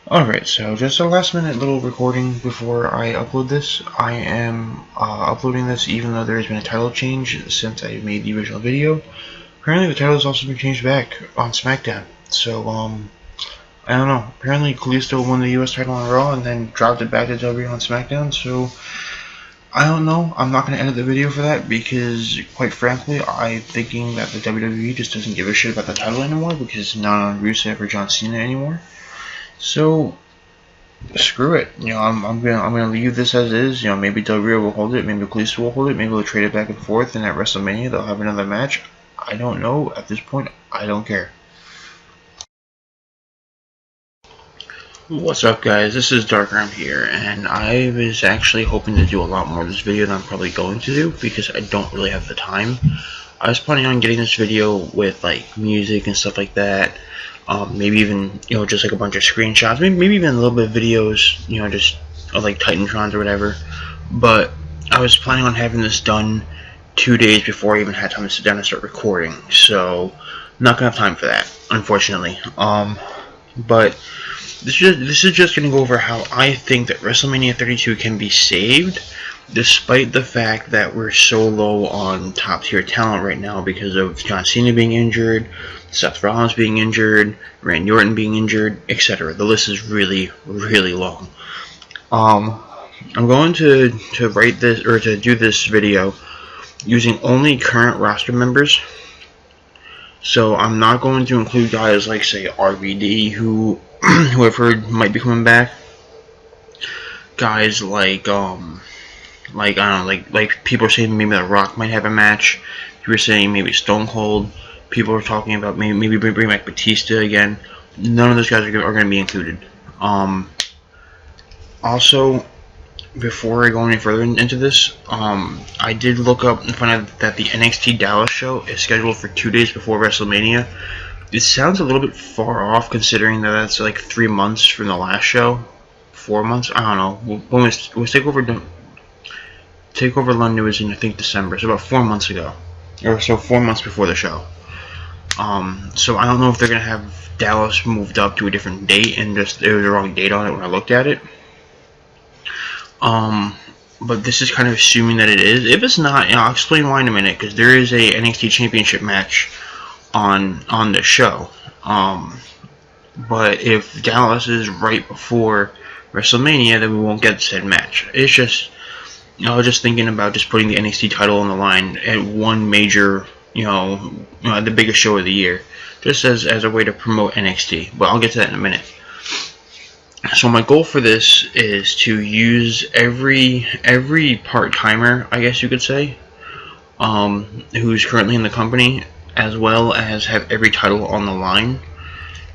Alright, so just a last minute little recording before I upload this. I am uploading this even though there has been a title change since I made the original video. Apparently the title has also been changed back on SmackDown. So, I don't know. Apparently Kalisto won the US title on Raw and then dropped it back to WWE on SmackDown, so I don't know. I'm not going to edit the video for that because, quite frankly, I'm thinking that the WWE just doesn't give a shit about the title anymore because it's not on Rusev or John Cena anymore. So screw it. I'm gonna leave this as is. Maybe Del Rio will hold it, maybe Kalisto will hold it, maybe they'll trade it back and forth, and at WrestleMania they'll have another match. I don't know. At this point, I don't care. What's up, guys? This is Darkarm here, and I was actually hoping to do a lot more of this video than I'm probably going to do because I don't really have the time. I was planning on getting this video with like music and stuff like that. Maybe even just like a bunch of screenshots, maybe even a little bit of videos, just of like Titantrons or whatever. But I was planning on having this done 2 days before I even had time to sit down and start recording. So not gonna have time for that, unfortunately. But this is just gonna go over how I think that WrestleMania 32 can be saved, despite the fact that we're so low on top tier talent right now because of John Cena being injured, Seth Rollins being injured, Randy Orton being injured, etc. The list is really, really long. I'm going to write this or to do this video using only current roster members. So I'm not going to include guys like, say, RVD, who I've heard might be coming back. Guys like I don't know, like people are saying maybe The Rock might have a match. People are saying maybe Stone Cold. People are talking about maybe bring back Batista again. None of those guys are going to be included. Also, before I go any further into this, I did look up and find out that the NXT Dallas show is scheduled for 2 days before WrestleMania. It sounds a little bit far off considering that that's like 3 months from the last show. 4 months? I don't know. When was Takeover London was in, I think, December, so about 4 months ago. Or so 4 months before the show. So I don't know if they're going to have Dallas moved up to a different date and just there was the wrong date on it when I looked at it. But this is kind of assuming that it is. If it's not, I'll explain why in a minute, because there is a NXT Championship match on the show. But if Dallas is right before WrestleMania, then we won't get said match. It's just, I was just thinking about just putting the NXT title on the line at one major, the biggest show of the year, just as a way to promote NXT. But I'll get to that in a minute. So my goal for this is to use every part-timer, I guess you could say, who's currently in the company, as well as have every title on the line,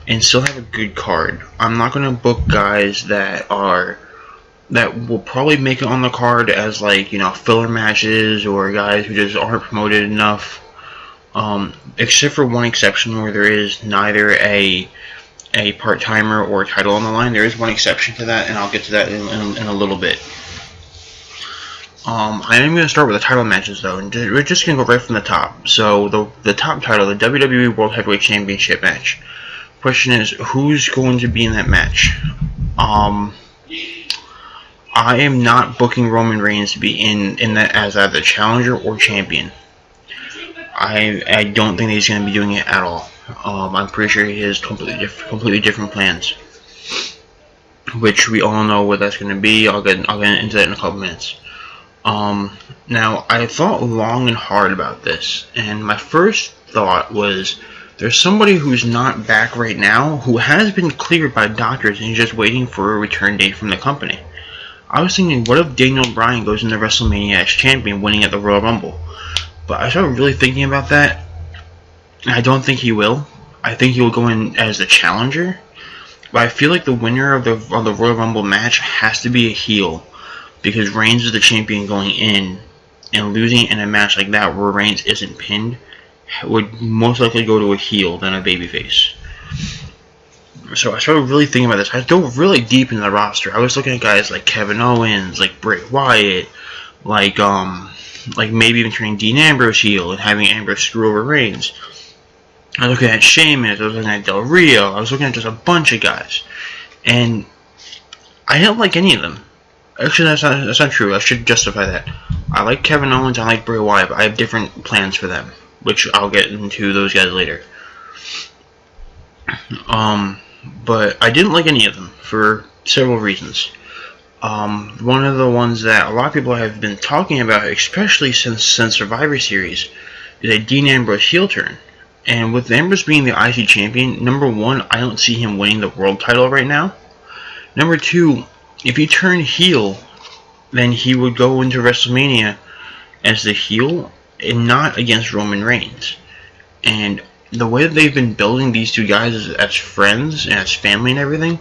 and still have a good card. I'm not going to book guys that will probably make it on the card as like filler matches or guys who just aren't promoted enough. Except for one exception where there is neither a part-timer or a title on the line. There is one exception to that, and I'll get to that in a little bit. I am going to start with the title matches though, and we're just going to go right from the top. So the top title, the WWE World Heavyweight Championship match. Question is, who's going to be in that match? I am not booking Roman Reigns to be in that as either challenger or champion. I don't think that he's going to be doing it at all. I'm pretty sure he has completely different plans, which we all know what that's going to be. I'll get into that in a couple minutes. Now, I thought long and hard about this, and my first thought was, there's somebody who's not back right now who has been cleared by doctors and he's just waiting for a return date from the company. I was thinking, what if Daniel Bryan goes into WrestleMania as champion, winning at the Royal Rumble? But I started really thinking about that. I don't think he will. I think he will go in as the challenger. But I feel like the winner of the Royal Rumble match has to be a heel, because Reigns is the champion going in, and losing in a match like that where Reigns isn't pinned would most likely go to a heel than a babyface. So I started really thinking about this. I dove really deep in the roster. I was looking at guys like Kevin Owens, like Bray Wyatt, like maybe even turning Dean Ambrose heel and having Ambrose screw over Reigns. I was looking at Sheamus, I was looking at Del Rio, I was looking at just a bunch of guys. And I didn't like any of them. Actually, that's not true. I should justify that. I like Kevin Owens, I like Bray Wyatt, but I have different plans for them, which I'll get into those guys later. But I didn't like any of them for several reasons. One of the ones that a lot of people have been talking about, especially since Survivor Series, is a Dean Ambrose heel turn. And with Ambrose being the IC champion, number one, I don't see him winning the world title right now. Number two, if he turned heel, then he would go into WrestleMania as the heel and not against Roman Reigns. And the way that they've been building these two guys as friends and as family and everything,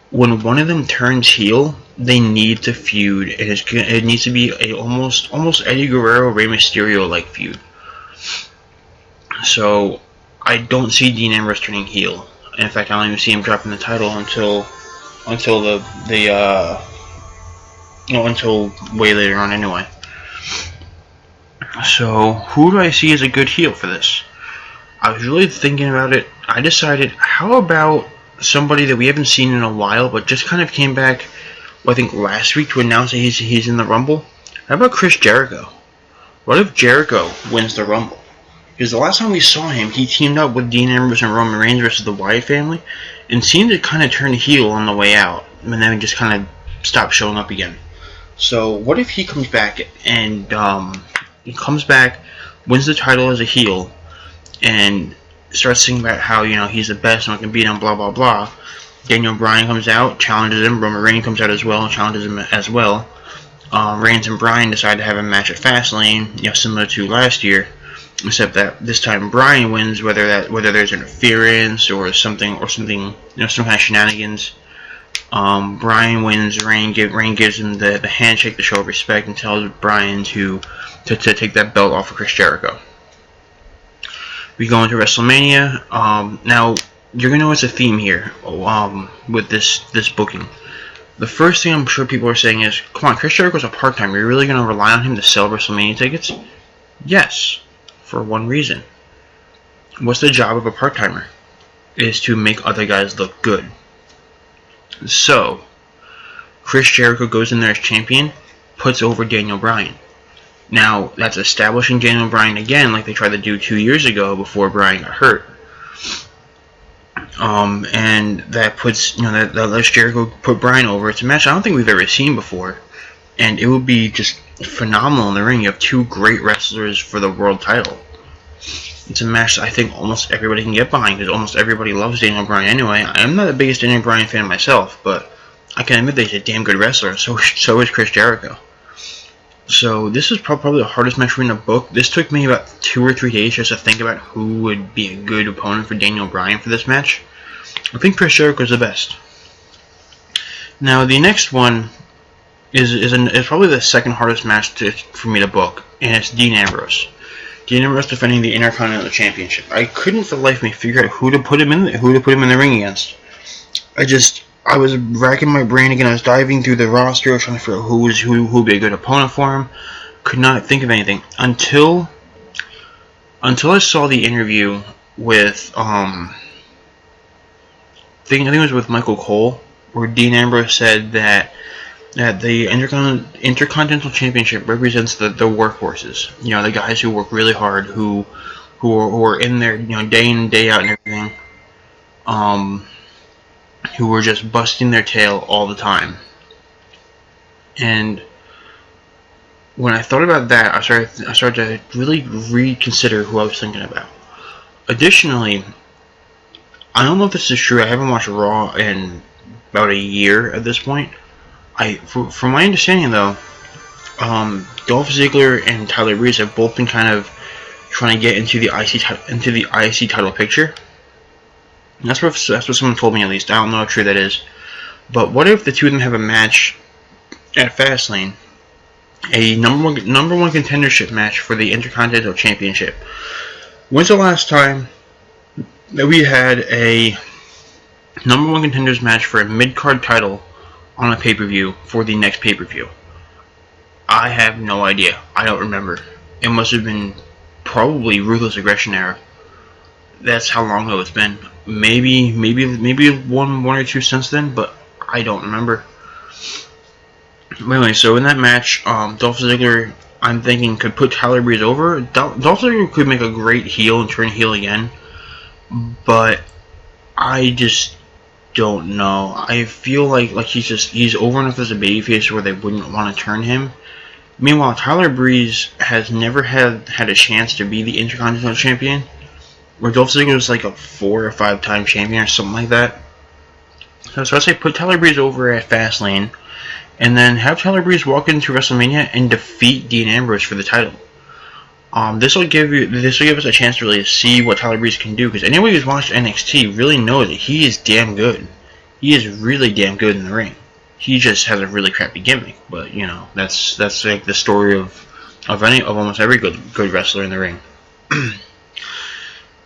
when one of them turns heel, they need to feud, and it needs to be a almost Eddie Guerrero, Rey Mysterio like feud. So I don't see Dean Ambrose turning heel. In fact, I don't even see him dropping the title until way later on anyway. So who do I see as a good heel for this? I was really thinking about it. I decided, how about somebody that we haven't seen in a while, but just kind of came back, I think last week, to announce that he's in the Rumble? How about Chris Jericho? What if Jericho wins the Rumble? Because the last time we saw him, he teamed up with Dean Ambrose and Roman Reigns versus the Wyatt family, and seemed to kind of turn heel on the way out, and then just kind of stopped showing up again. So what if he comes back and wins the title as a heel, and starts singing about how, he's the best and I can beat him, blah blah blah. Daniel Bryan comes out, challenges him. Roman Reigns comes out as well, challenges him as well. Reigns and Bryan decide to have a match at Fastlane, similar to last year, except that this time Bryan wins, whether there's interference or something, some kind of shenanigans. Bryan wins. Reigns gives him the handshake, the show of respect, and tells Bryan to take that belt off of Chris Jericho. We go into WrestleMania. Now, you're going to notice a theme here with this booking. The first thing I'm sure people are saying is, come on, Chris Jericho's a part-timer. You're really going to rely on him to sell WrestleMania tickets? Yes, for one reason. What's the job of a part-timer? It is to make other guys look good. So, Chris Jericho goes in there as champion, puts over Daniel Bryan. Now, that's establishing Daniel Bryan again, like they tried to do 2 years ago before Bryan got hurt. And that puts, that lets Jericho put Bryan over. It's a match I don't think we've ever seen before, and it would be just phenomenal in the ring. You have two great wrestlers for the world title. It's a match that I think almost everybody can get behind, because almost everybody loves Daniel Bryan anyway. I'm not the biggest Daniel Bryan fan myself, but I can admit that he's a damn good wrestler. So is Chris Jericho. So this is probably the hardest match for me to book. This took me about 2 or 3 days just to think about who would be a good opponent for Daniel Bryan for this match. I think Chris Jericho is the best. Now the next one is probably the second hardest match for me to book, and it's Dean Ambrose. Dean Ambrose defending the Intercontinental Championship. I couldn't for the life of me figure out who to put him in the ring against. I was racking my brain again. I was diving through the roster, trying to figure out who would be a good opponent for him. Could not think of anything until I saw the interview with I think it was with Michael Cole, where Dean Ambrose said that the Intercontinental Championship represents the workhorses. The guys who work really hard, who are in there, day in and day out and everything. Who were just busting their tail all the time. And when I thought about that, I started to really reconsider who I was thinking about. Additionally, I don't know if this is true. I haven't watched Raw in about a year at this point. From my understanding, though, Dolph Ziggler and Tyler Breeze have both been kind of trying to get into the IC title picture. That's what someone told me, at least. I don't know how true that is. But what if the two of them have a match at Fastlane? A number one contendership match for the Intercontinental Championship. When's the last time that we had a number one contenders match for a mid-card title on a pay-per-view for the next pay-per-view? I have no idea. I don't remember. It must have been probably Ruthless Aggression era. That's how long ago it's been. Maybe one or two since then, but I don't remember. But anyway, so in that match, Dolph Ziggler, I'm thinking, could put Tyler Breeze over. Dolph Ziggler could make a great heel and turn heel again, but I just don't know. I feel like he's over enough as a babyface where they wouldn't want to turn him. Meanwhile, Tyler Breeze has never had a chance to be the Intercontinental Champion, where Dolph Ziggler is like a 4 or 5 time champion or something like that. So I say put Tyler Breeze over at Fastlane, and then have Tyler Breeze walk into WrestleMania and defeat Dean Ambrose for the title. This will give us a chance to really see what Tyler Breeze can do, because anyone who's watched NXT really knows that he is damn good. He is really damn good in the ring. He just has a really crappy gimmick, but you know that's like the story of almost every good wrestler in the ring.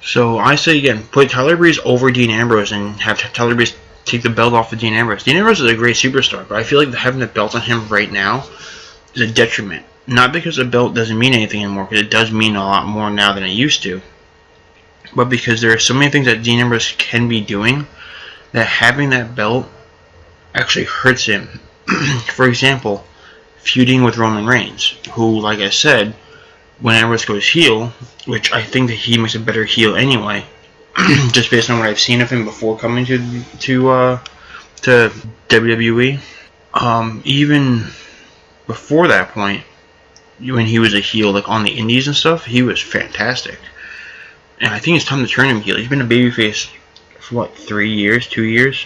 So I say again, put Tyler Breeze over Dean Ambrose and have Tyler Breeze take the belt off of Dean Ambrose. Dean Ambrose is a great superstar, but I feel like having the belt on him right now is a detriment. Not because the belt doesn't mean anything anymore, because it does mean a lot more now than it used to, but because there are so many things that Dean Ambrose can be doing that having that belt actually hurts him. For example, feuding with Roman Reigns, who, like I said, when Ambrose goes heel, which I think that he makes a better heel anyway, just based on what I've seen of him before coming to WWE. Even before that point, when he was a heel, like on the Indies and stuff, he was fantastic. And I think it's time to turn him heel. He's been a babyface for what, 3 years, 2 years?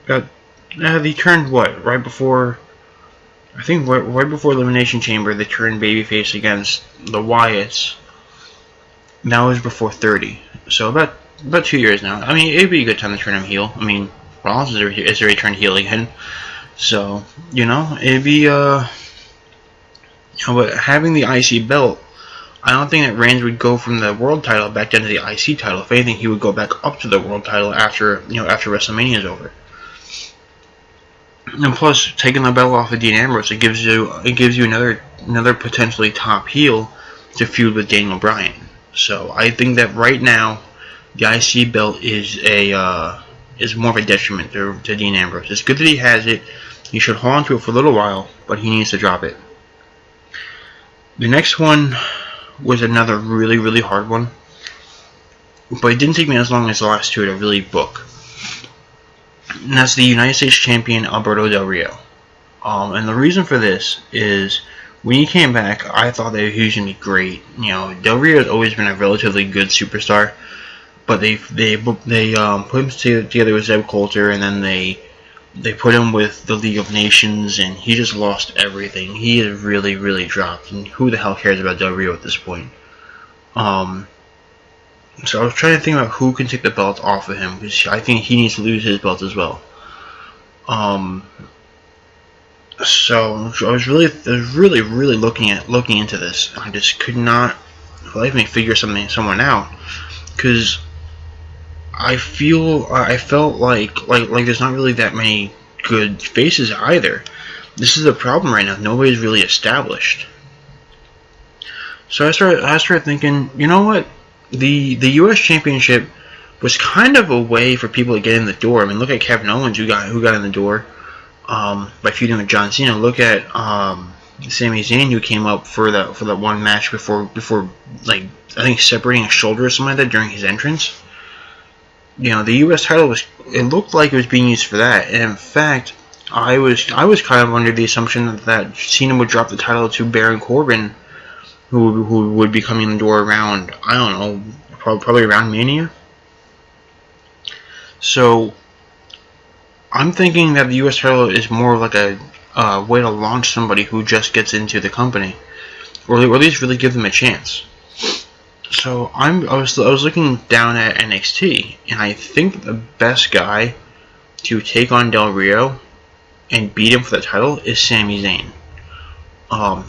He turned what, right before, I think right before Elimination Chamber, they turned babyface against the Wyatts. And that was before 30. So about 2 years now. I mean, it'd be a good time to turn him heel. I mean, Rollins is already turned heel again. So, you know, it'd be, but having the IC belt, I don't think that Reigns would go from the world title back down to the IC title. If anything, he would go back up to the world title after WrestleMania is over. And plus, taking the belt off of Dean Ambrose, it gives you another potentially top heel to feud with Daniel Bryan. So I think that right now, the IC belt is more of a detriment to Dean Ambrose. It's good that he has it. He should hold on to it for a little while, but he needs to drop it. The next one was another really, really hard one, but it didn't take me as long as the last two to really book. And that's the United States Champion Alberto Del Rio. And the reason for this is when he came back, I thought that he was going to be great. You know, Del Rio has always been a relatively good superstar, but they put him together with Zeb Coulter, and then they put him with the League of Nations, and he just lost everything. He has really, really dropped, and who the hell cares about Del Rio at this point? So I was trying to think about who can take the belt off of him, because I think he needs to lose his belt as well. So I was really looking into this. I just could not, for life of me, figure someone out, because I felt like there's not really that many good faces either. This is the problem right now. Nobody's really established. So I started thinking, you know what? The U.S. Championship was kind of a way for people to get in the door. I mean, look at Kevin Owens, who got in the door by feuding with John Cena. Look at Sami Zayn, who came up for that one match before like I think separating a shoulder or something like that during his entrance. You know, the U.S. title it looked like it was being used for that, and in fact, I was kind of under the assumption that Cena would drop the title to Baron Corbin, who would be coming in the door around, I don't know, probably around Mania. So I'm thinking that the U.S. title is more like a way to launch somebody who just gets into the company, or at least really give them a chance. So I was looking down at NXT, and I think the best guy to take on Del Rio and beat him for the title is Sami Zayn.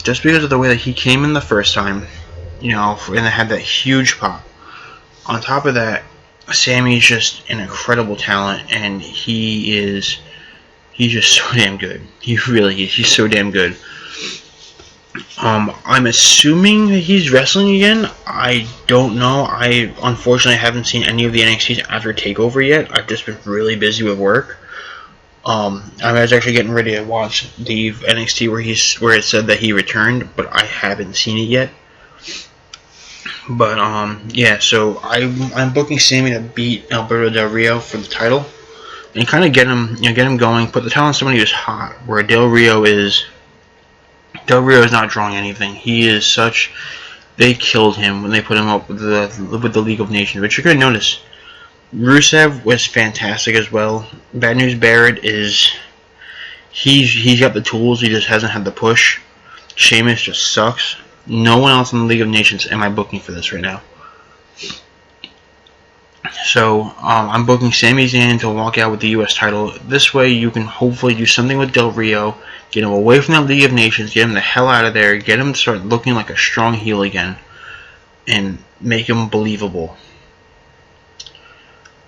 Just because of the way that he came in the first time, you know, and it had that huge pop. On top of that, Sammy's just an incredible talent, and he's just so damn good. He really is. He's so damn good. I'm assuming that he's wrestling again. I don't know. I unfortunately haven't seen any of the NXTs after TakeOver yet. I've just been really busy with work. I was actually getting ready to watch the NXT where it said that he returned, but I haven't seen it yet. But yeah. So I'm booking Sammy to beat Alberto Del Rio for the title, and kind of get him going. Put the title on somebody who's hot, where Del Rio is not drawing anything. He is such. They killed him when they put him up with the League of Nations. But you're gonna notice, Rusev was fantastic as well. Bad News Barrett is. He's got the tools. He just hasn't had the push. Sheamus just sucks. No one else in the League of Nations am I booking for this right now. So I'm booking Sami Zayn to walk out with the U.S. title. This way you can hopefully do something with Del Rio, get him away from the League of Nations, get him the hell out of there, get him to start looking like a strong heel again, and make him believable.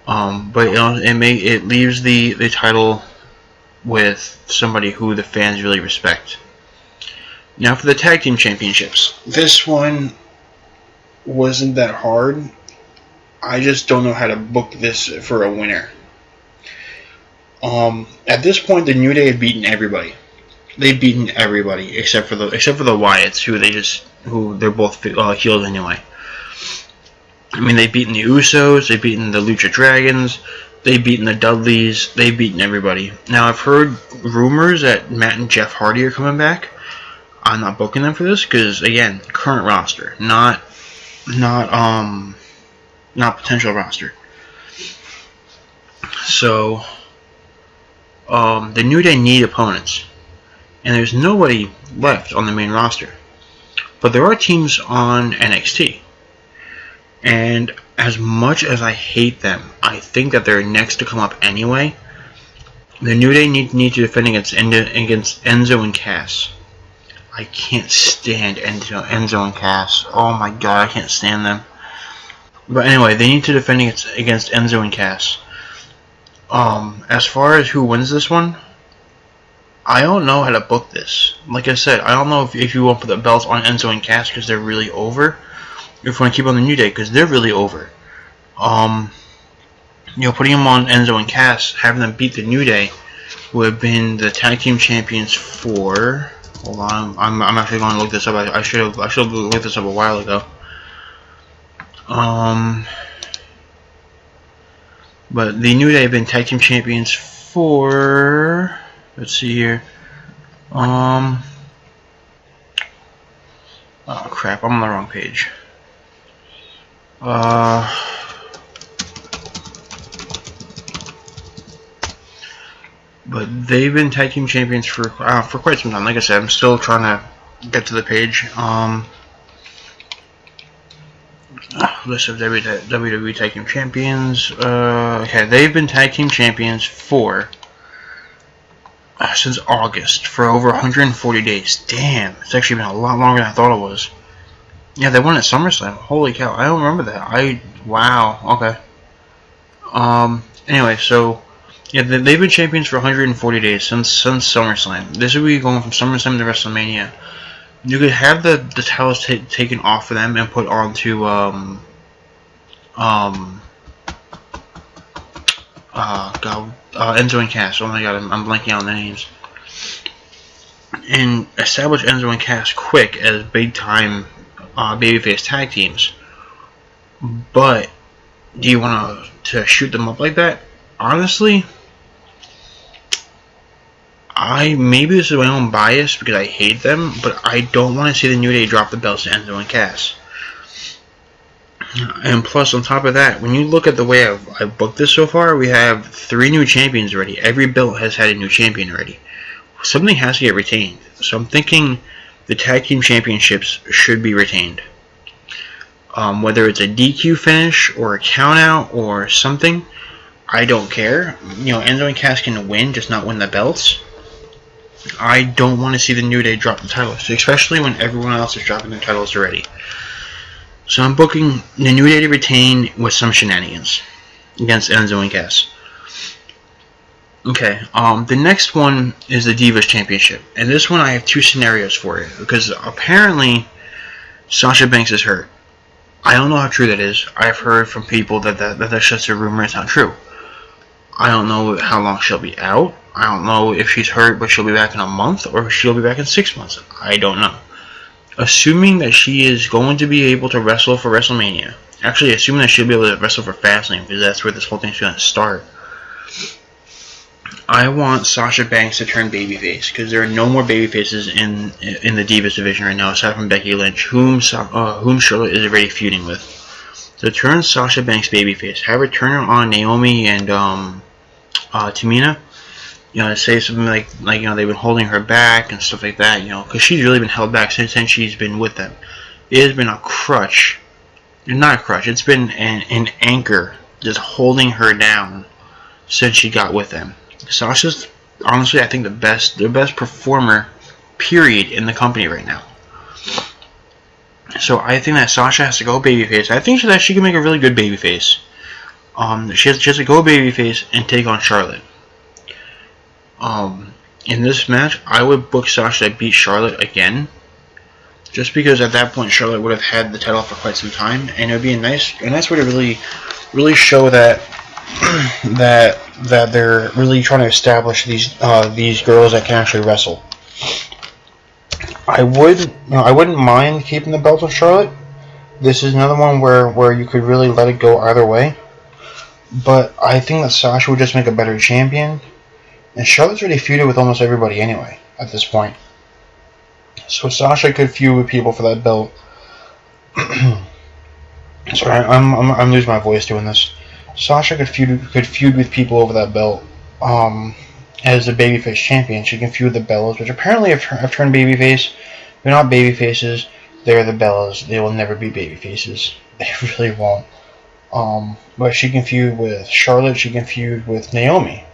But it leaves the title with somebody who the fans really respect. Now for the tag team championships. This one wasn't that hard. I just don't know how to book this for a winner. At this point, the New Day have beaten everybody. They've beaten everybody except for the Wyatts, who they're both healed anyway. I mean, they've beaten the Usos, they've beaten the Lucha Dragons, they've beaten the Dudleys, they've beaten everybody. Now I've heard rumors that Matt and Jeff Hardy are coming back. I'm not booking them for this because, again, current roster, not potential roster. So, the New Day need opponents, and there's nobody left on the main roster. But there are teams on NXT, and as much as I hate them, I think that they're next to come up anyway. The New Day need to defend against Enzo and Cass. I can't stand Enzo and Cass. Oh my god, I can't stand them. But anyway, they need to defend against Enzo and Cass. As far as who wins this one, I don't know how to book this. Like I said, I don't know if you want to put the belts on Enzo and Cass because they're really over, or if you want to keep on the New Day because they're really over. Putting them on Enzo and Cass, having them beat the New Day, would have been the tag team champions for. Hold on, I'm actually going to look this up. I should have looked this up a while ago. But the New Day have been tag team champions for. Let's see here. Oh crap! I'm on the wrong page. But they've been tag team champions for quite some time. Like I said, I'm still trying to get to the page. List of WWE tag team champions. Okay, they've been tag team champions for since August for over 140 days. Damn, it's actually been a lot longer than I thought it was. Yeah, they won at SummerSlam. Holy cow, I don't remember that. Wow. Okay. Anyway, so. Yeah, they've been champions for 140 days since SummerSlam. This would be going from SummerSlam to WrestleMania. You could have the titles taken off of them and put onto Enzo and Cass. Oh my god, I'm blanking on the names. And establish Enzo and Cass quick as big time babyface tag teams. But do you want to shoot them up like that? Honestly, maybe this is my own bias because I hate them, but I don't want to see the New Day drop the belts to Enzo and Cass. And plus, on top of that, when you look at the way I've booked this so far, we have 3 new champions already. Every belt has had a new champion already. Something has to get retained. So I'm thinking the tag team championships should be retained. Whether it's a DQ finish or a countout or something, I don't care. Enzo and Cass can win, just not win the belts. I don't want to see the New Day drop the titles, especially when everyone else is dropping their titles already. So I'm booking the New Day to retain with some shenanigans against Enzo and Cass. Okay, the next one is the Divas Championship. And this one I have two scenarios for it. Because apparently Sasha Banks is hurt. I don't know how true that is. I've heard from people that's just a rumor, it's not true. I don't know how long she'll be out. I don't know if she's hurt but she'll be back in a month or if she'll be back in 6 months. I don't know. Assuming that she is going to be able to wrestle for WrestleMania. Actually, assuming that she'll be able to wrestle for Fastlane, because that's where this whole thing's going to start. I want Sasha Banks to turn babyface, because there are no more babyfaces in the Divas division right now, aside from Becky Lynch, whom Charlotte is already feuding with. So turn Sasha Banks babyface. Have her turn her on Naomi and Tamina. Say something like they've been holding her back and stuff like that. Because she's really been held back since she's been with them. It has been a crutch. Not a crutch. It's been an anchor just holding her down since she got with them. Sasha's honestly, I think, the best performer, period, in the company right now. So I think that Sasha has to go babyface. I think that she can make a really good babyface. She has to go babyface and take on Charlotte. In this match, I would book Sasha to beat Charlotte again, just because at that point Charlotte would have had the title for quite some time, and it would be a nice way to really show that that they're really trying to establish these girls that can actually wrestle. I wouldn't mind keeping the belt with Charlotte. This is another one where you could really let it go either way. But I think that Sasha would just make a better champion. And Charlotte's already feuded with almost everybody anyway at this point. So Sasha could feud with people for that belt. Sorry, I'm losing my voice doing this. Sasha could feud with people over that belt. As a babyface champion, she can feud with the Bellas, which apparently have turned babyface. They're not babyfaces. They're the Bellas. They will never be babyfaces. They really won't. But she can feud with Charlotte. She can feud with Naomi.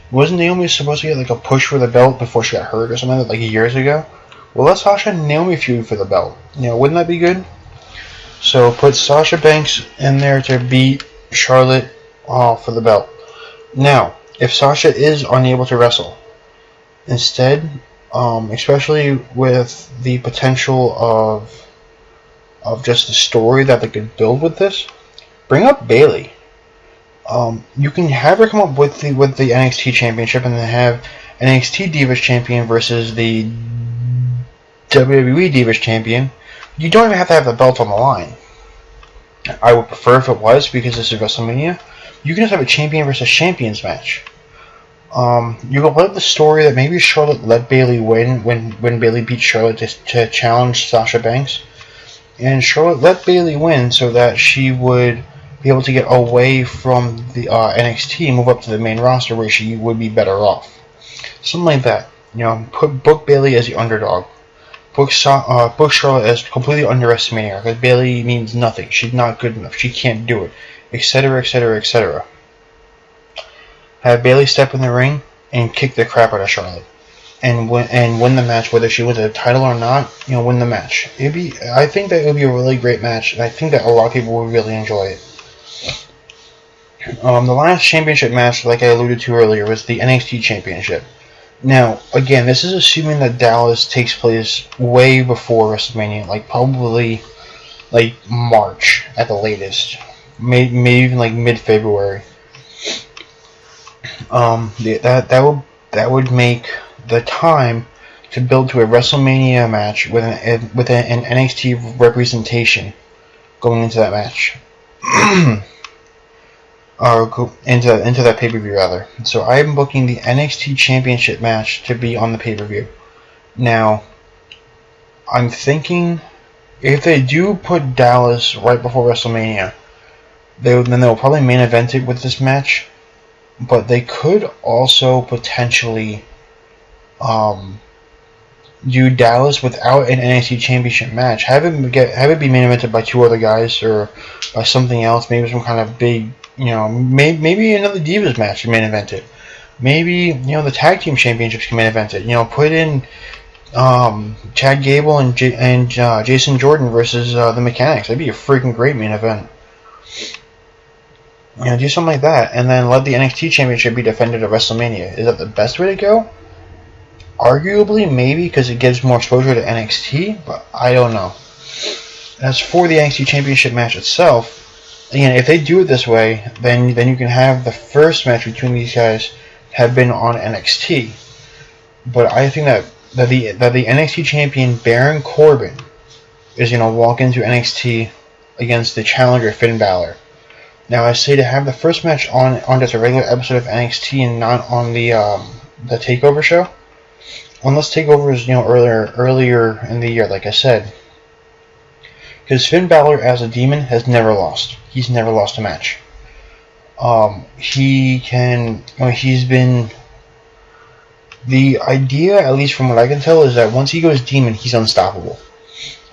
Wasn't Naomi supposed to get like a push for the belt before she got hurt or something like years ago? Well, let Sasha and Naomi feud for the belt. Wouldn't that be good? So put Sasha Banks in there to beat Charlotte for the belt. Now, if Sasha is unable to wrestle, instead, especially with the potential of just the story that they could build with this, bring up Bayley. You can have her come up with the NXT Championship and then have NXT Divas Champion versus the WWE Divas Champion. You don't even have to have the belt on the line. I would prefer if it was, because this is WrestleMania. You can just have a champion versus champions match. You can let the story that maybe Charlotte let Bayley win when Bayley beat Charlotte to challenge Sasha Banks. And Charlotte let Bayley win so that she would be able to get away from the NXT and move up to the main roster where she would be better off. Something like that. Book Bayley as the underdog. Book Charlotte as completely underestimating her, because Bayley means nothing. She's not good enough. She can't do it. Etc., etc., etc. Have Bayley step in the ring and kick the crap out of Charlotte, and win the match, whether she wins the title or not. Win the match. I think that it would be a really great match, and I think that a lot of people would really enjoy it. The last championship match, like I alluded to earlier, was the NXT Championship. Now, again, this is assuming that Dallas takes place way before WrestleMania, like probably like March at the latest, maybe even like mid-February. That would make the time to build to a WrestleMania match with an NXT representation going into that match. Or into that pay-per-view rather. So I am booking the NXT Championship match to be on the pay-per-view. Now, I'm thinking if they do put Dallas right before WrestleMania, then they'll probably main event it with this match. But they could also potentially do Dallas without an NXT Championship match. Have it be main evented by two other guys or by something else. Maybe some kind of big, maybe another Divas match to main event it. Maybe the Tag Team Championships can main event it. Put in Chad Gable and Jason Jordan versus the Mechanics. That'd be a freaking great main event. Do something like that, and then let the NXT Championship be defended at WrestleMania. Is that the best way to go? Arguably, maybe, because it gives more exposure to NXT, but I don't know. As for the NXT Championship match itself, again, if they do it this way, then you can have the first match between these guys have been on NXT. But I think that the NXT champion Baron Corbin is going to walk into NXT against the challenger Finn Balor. Now, I say to have the first match on just a regular episode of NXT and not on the Takeover show, unless Takeover is earlier in the year, like I said, because Finn Balor as a demon has never lost. He's never lost a match. He's been. The idea, at least from what I can tell, is that once he goes demon, he's unstoppable.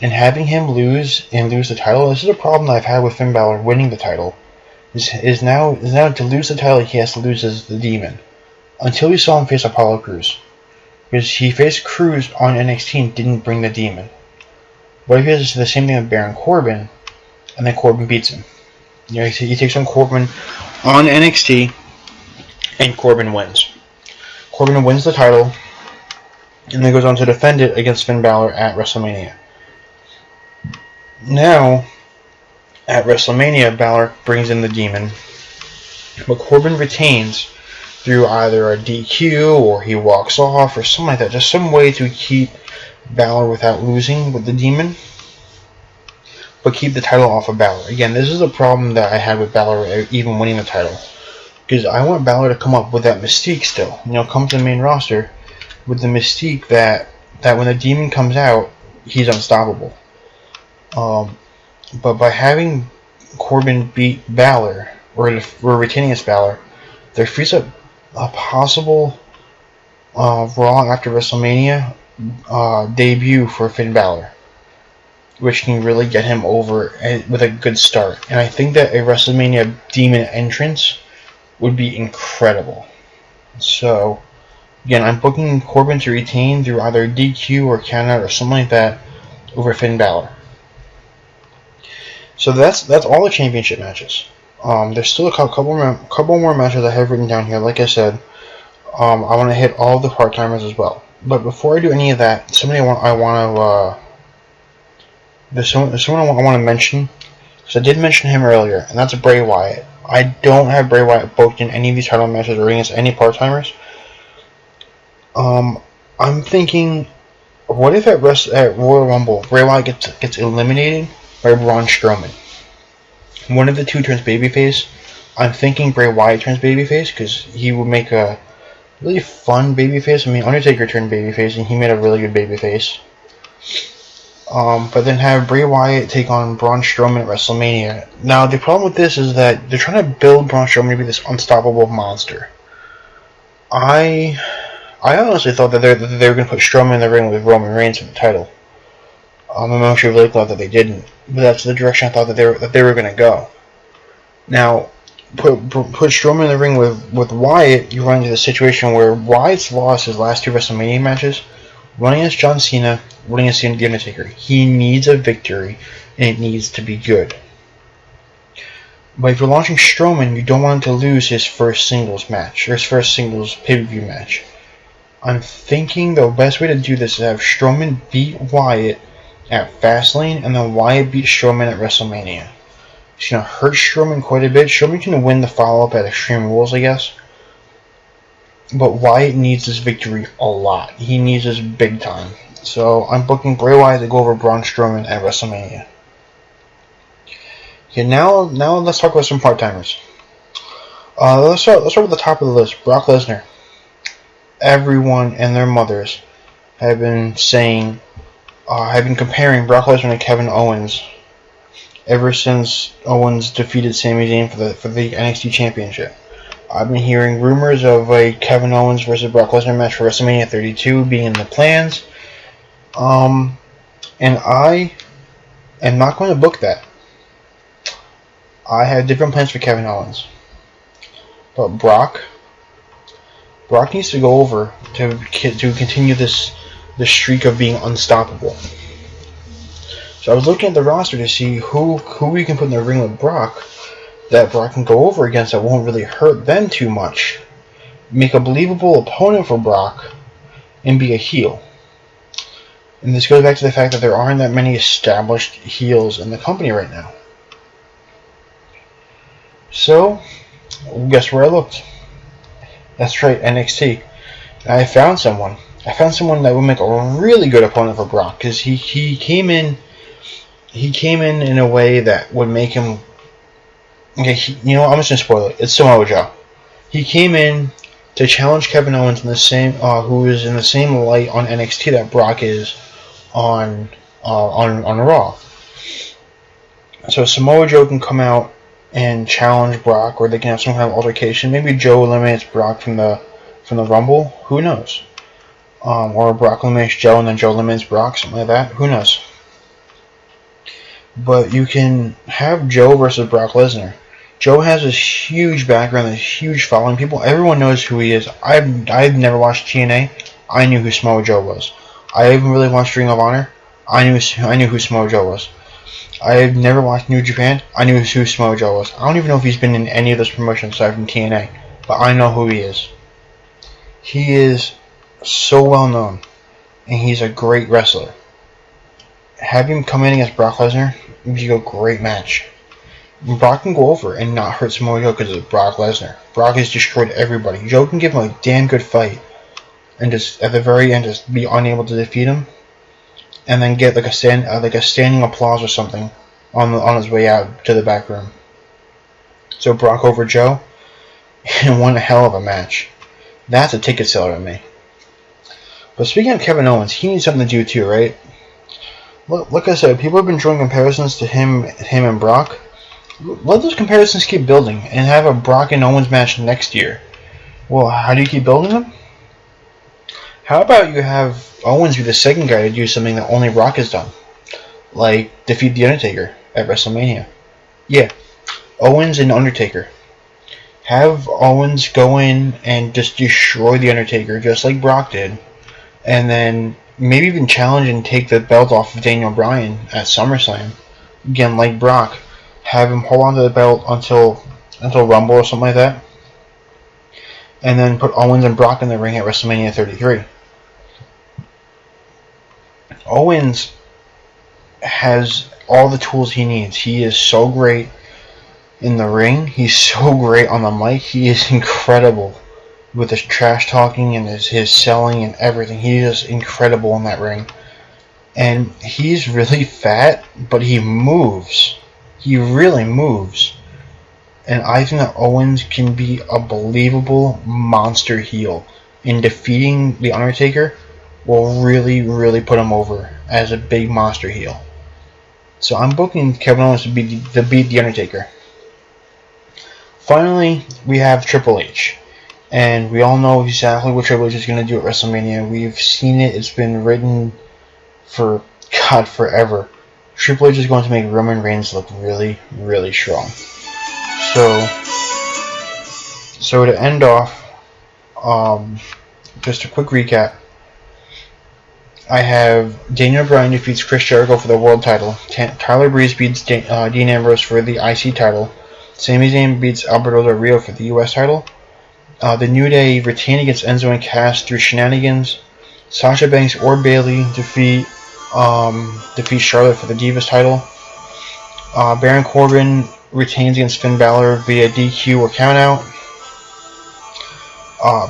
And having him lose the title, this is a problem that I've had with Finn Balor winning the title. Is now to lose the title, he has to lose as the demon. Until we saw him face Apollo Crews. Because he faced Crews on NXT and didn't bring the demon. But if he does the same thing with Baron Corbin, and then Corbin beats him. He takes on Corbin on NXT, and Corbin wins. Corbin wins the title, and then goes on to defend it against Finn Balor at WrestleMania. Now, at WrestleMania, Balor brings in the demon, but Corbin retains through either a DQ or he walks off or something like that. Just some way to keep Balor without losing with the demon, but keep the title off of Balor. Again, this is a problem that I had with Balor even winning the title. Because I want Balor to come up with that mystique still. Come to the main roster with the mystique that when the demon comes out, he's unstoppable. But by having Corbin beat Balor, or retaining as Balor, there frees up a possible Raw after WrestleMania debut for Finn Balor, which can really get him over with a good start. And I think that a WrestleMania demon entrance would be incredible. So, again, I'm booking Corbin to retain through either DQ or countout or something like that over Finn Balor. So that's all the championship matches. There's still a couple more matches I have written down here. Like I said, I want to hit all the part-timers as well. But before I do any of that, there's someone I want to mention. Because I did mention him earlier, and that's Bray Wyatt. I don't have Bray Wyatt booked in any of these title matches or against any part-timers. I'm thinking, what if at Royal Rumble, Bray Wyatt gets eliminated by Braun Strowman? One of the two turns babyface. I'm thinking Bray Wyatt turns babyface because he would make a really fun babyface. I mean, Undertaker turned babyface and he made a really good babyface. But then have Bray Wyatt take on Braun Strowman at WrestleMania. Now, the problem with this is that they're trying to build Braun Strowman to be this unstoppable monster. I honestly thought that they were going to put Strowman in the ring with Roman Reigns for the title. I'm actually really glad that they didn't. But that's the direction I thought that they were going to go. Now, put Strowman in the ring with Wyatt, you run into the situation where Wyatt's lost his last two WrestleMania matches, running against John Cena, running against The Undertaker. He needs a victory, and it needs to be good. But if you're launching Strowman, you don't want him to lose his first singles match, or his first singles pay-per-view match. I'm thinking the best way to do this is have Strowman beat Wyatt at Fastlane, and then Wyatt beat Strowman at WrestleMania. It's going to hurt Strowman quite a bit. Strowman can win the follow-up at Extreme Rules, I guess. But Wyatt needs this victory a lot. He needs this big time. So I'm booking Bray Wyatt to go over Braun Strowman at WrestleMania. Okay, now let's talk about some part-timers. Let's start with the top of the list. Brock Lesnar. Everyone and their mothers have been comparing Brock Lesnar to Kevin Owens ever since Owens defeated Sami Zayn for the NXT Championship. I've been hearing rumors of a Kevin Owens versus Brock Lesnar match for WrestleMania 32 being in the plans. And I am not going to book that. I have different plans for Kevin Owens. But Brock needs to go over to continue this streak of being unstoppable. So I was looking at the roster to see who we can put in the ring with Brock that Brock can go over against that won't really hurt them too much. Make a believable opponent for Brock and be a heel. And this goes back to the fact that there aren't that many established heels in the company right now. So, guess where I looked? That's right, NXT. I found someone. That would make a really good opponent for Brock, because he came in in a way that would make him. Okay, I'm just gonna spoil it. It's Samoa Joe. He came in to challenge Kevin Owens in the same, who is in the same light on NXT that Brock is on Raw. So Samoa Joe can come out and challenge Brock, or they can have some kind of altercation. Maybe Joe eliminates Brock from the Rumble. Who knows? Or Brock eliminates Joe and then Joe eliminates Brock, something like that. Who knows? But you can have Joe versus Brock Lesnar. Joe has this huge background, this huge following. Everyone knows who he is. I've never watched TNA. I knew who Samoa Joe was. I haven't really watched Ring of Honor. I knew who Samoa Joe was. I've never watched New Japan. I knew who Samoa Joe was. I don't even know if he's been in any of those promotions aside from TNA. But I know who he is. He is so well known. And he's a great wrestler. Having him come in against Brock Lesnar would be a great match. Brock can go over and not hurt Samoa Joe because of Brock Lesnar. Brock has destroyed everybody. Joe can give him a damn good fight. And just at the very end just be unable to defeat him. And then get like a standing applause or something on his way out to the back room. So Brock over Joe, and won a hell of a match. That's a ticket seller to me. But speaking of Kevin Owens, he needs something to do too, right? Like I said, people have been drawing comparisons to him and Brock. Let those comparisons keep building and have a Brock and Owens match next year. Well, how do you keep building them? How about you have Owens be the second guy to do something that only Brock has done? Like, defeat The Undertaker at WrestleMania. Yeah, Owens and Undertaker. Have Owens go in and just destroy The Undertaker just like Brock did. And then maybe even challenge and take the belt off of Daniel Bryan at SummerSlam. Again, like Brock. Have him hold on to the belt until Rumble or something like that. And then put Owens and Brock in the ring at WrestleMania 33. Owens has all the tools he needs. He is so great in the ring. He's so great on the mic. He is incredible with his trash talking and his selling and everything. He is incredible in that ring. And he's really fat, but he moves. He really moves. And I think that Owens can be a believable monster heel. In defeating The Undertaker will really, really put him over as a big monster heel. So I'm booking Kevin Owens to beat The Undertaker. Finally, we have Triple H. And we all know exactly what Triple H is going to do at WrestleMania. We've seen it. It's been written for, God, forever. Triple H is going to make Roman Reigns look really, really strong. So to end off, just a quick recap. I have Daniel Bryan defeats Chris Jericho for the world title. Tyler Breeze beats Dean Ambrose for the IC title. Sami Zayn beats Alberto Del Rio for the US title. The New Day retain against Enzo and Cass through shenanigans. Sasha Banks or Bayley defeat Charlotte for the Divas title. Baron Corbin retains against Finn Balor via DQ or countout.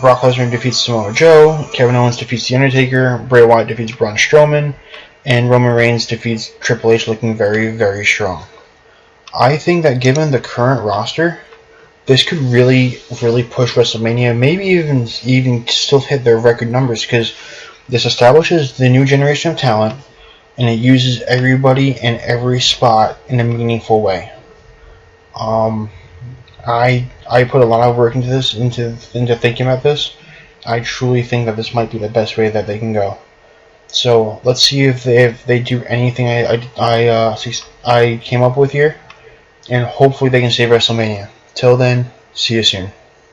Brock Lesnar defeats Samoa Joe. Kevin Owens defeats The Undertaker. Bray Wyatt defeats Braun Strowman. And Roman Reigns defeats Triple H, looking very, very strong. I think that given the current roster, this could really, really push WrestleMania. Maybe even still hit their record numbers, because this establishes the new generation of talent, and it uses everybody in every spot in a meaningful way. I put a lot of work into this, into thinking about this. I truly think that this might be the best way that they can go. So let's see if they do anything I came up with here, and hopefully they can save WrestleMania. Till then, see you soon.